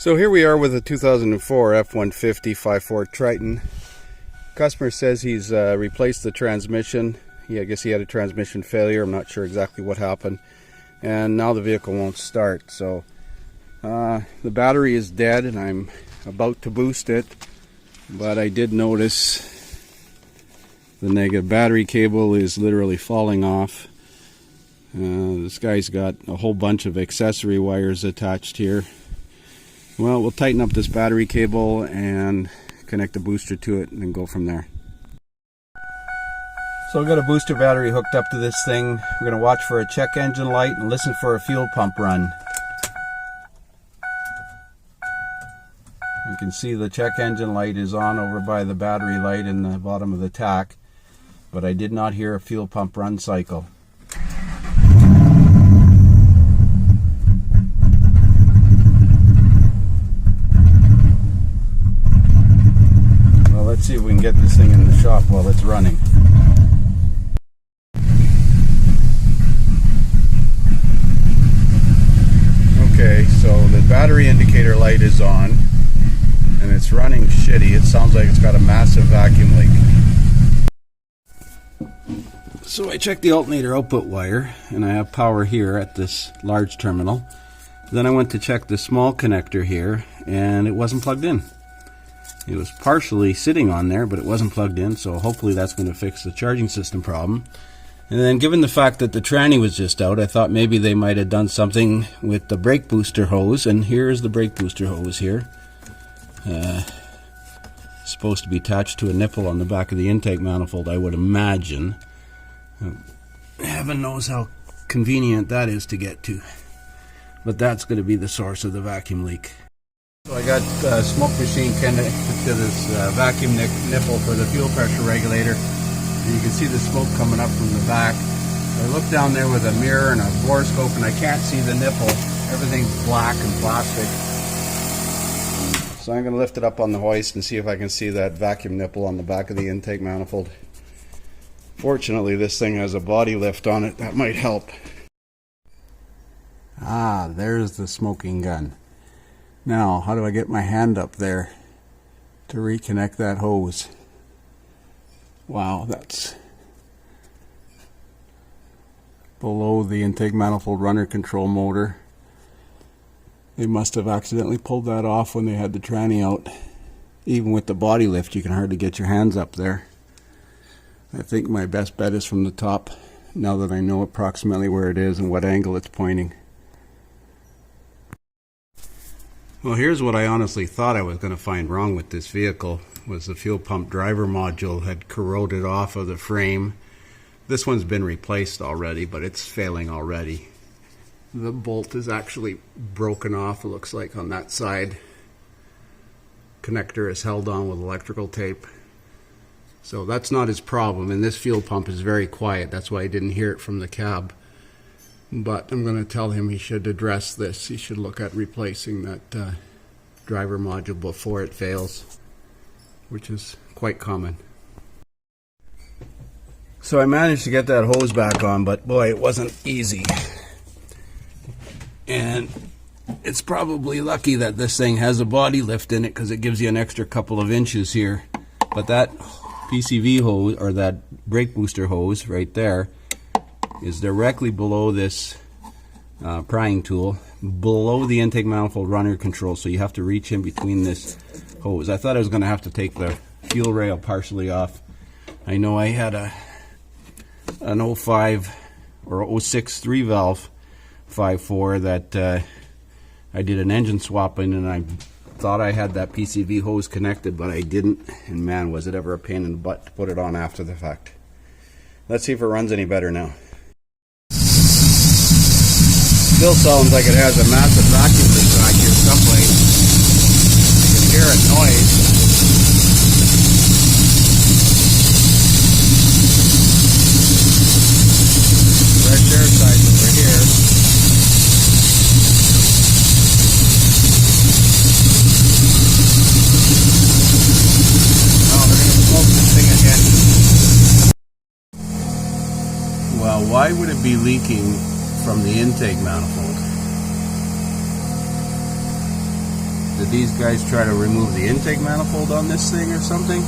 So here we are with a 2004 F-150 5.4 Triton. Customer says he's replaced the transmission. I guess he had a transmission failure. I'm not sure exactly what happened. And now the vehicle won't start. So the battery is dead and I'm about to boost it. But I did notice the negative battery cable is literally falling off. This guy's got a whole bunch of accessory wires attached here. Well, we'll tighten up this battery cable and connect the booster to it and then go from there. So I've got a booster battery hooked up to this thing. We're going to watch for a check engine light and listen for a fuel pump run. You can see the check engine light is on over by the battery light in the bottom of the tack, but I did not hear a fuel pump run cycle. Let's see if we can get this thing in the shop while it's running. Okay, so the battery indicator light is on and it's running shitty. It sounds like it's got a massive vacuum leak. So I checked the alternator output wire and I have power here at this large terminal. Then I went to check the small connector here and it wasn't plugged in. It was partially sitting on there, but it wasn't plugged in, so hopefully that's going to fix the charging system problem. And then given the fact that the tranny was just out, I thought maybe they might have done something with the brake booster hose, and here's the brake booster hose here. Supposed to be attached to a nipple on the back of the intake manifold, I would imagine. Heaven knows how convenient that is to get to. But that's going to be the source of the vacuum leak. So I got a smoke machine connected to this vacuum nipple for the fuel pressure regulator. And you can see the smoke coming up from the back. I look down there with a mirror and a borescope and I can't see the nipple. Everything's black and plastic. So I'm going to lift it up on the hoist and see if I can see that vacuum nipple on the back of the intake manifold. Fortunately, this thing has a body lift on it. That might help. Ah, there's the smoking gun. Now, how do I get my hand up there to reconnect that hose? Wow, that's below the intake manifold runner control motor. They must have accidentally pulled that off when they had the tranny out. Even with the body lift, you can hardly get your hands up there. I think my best bet is from the top, now that I know approximately where it is and what angle it's pointing. Well, here's what I honestly thought I was going to find wrong with this vehicle, was the fuel pump driver module had corroded off of the frame. This one's been replaced already, but it's failing already. The bolt is actually broken off, it looks like, on that side. Connector is held on with electrical tape. So that's not his problem, and this fuel pump is very quiet. That's why I didn't hear it from the cab. But I'm going to tell him he should address this. He should look at replacing that driver module before it fails, which is quite common. So I managed to get that hose back on, but boy, it wasn't easy. And it's probably lucky that this thing has a body lift in it, because it gives you an extra couple of inches here. But that PCV hose, or that brake booster hose right there, is directly below this prying tool, below the intake manifold runner control, so you have to reach in between this hose. I thought I was going to have to take the fuel rail partially off. I know I had an 05 or 06 3-valve 5.4 that I did an engine swap in, and I thought I had that PCV hose connected, but I didn't, and man, was it ever a pain in the butt to put it on after the fact. Let's see if it runs any better now. Still sounds like it has a massive vacuum leak back here someplace. You can hear it noise. Fresh air side over here. Oh, they're going to smoke this thing again. Well, why would it be leaking from the intake manifold? Did these guys try to remove the intake manifold on this thing or something?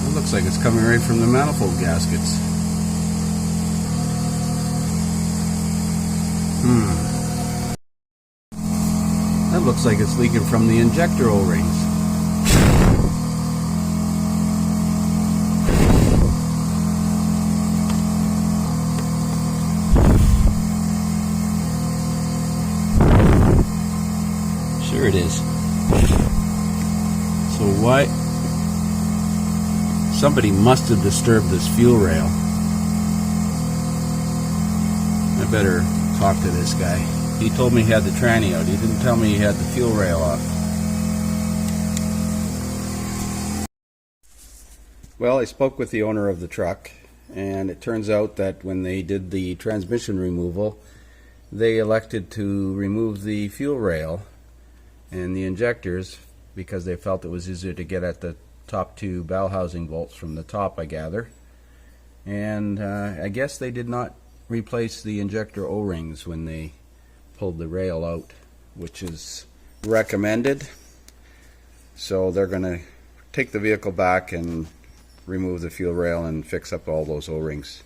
It looks like it's coming right from the manifold gaskets. That looks like it's leaking from the injector O-rings. Sure it is. So why? Somebody must have disturbed this fuel rail. I better talk to this guy. He told me he had the tranny out. He didn't tell me he had the fuel rail off. Well, I spoke with the owner of the truck, and it turns out that when they did the transmission removal, they elected to remove the fuel rail and the injectors because they felt it was easier to get at the top two bell housing bolts from the top, I gather. And I guess they did not replace the injector O-rings when they pulled the rail out, which is recommended. So they're going to take the vehicle back and remove the fuel rail and fix up all those O-rings.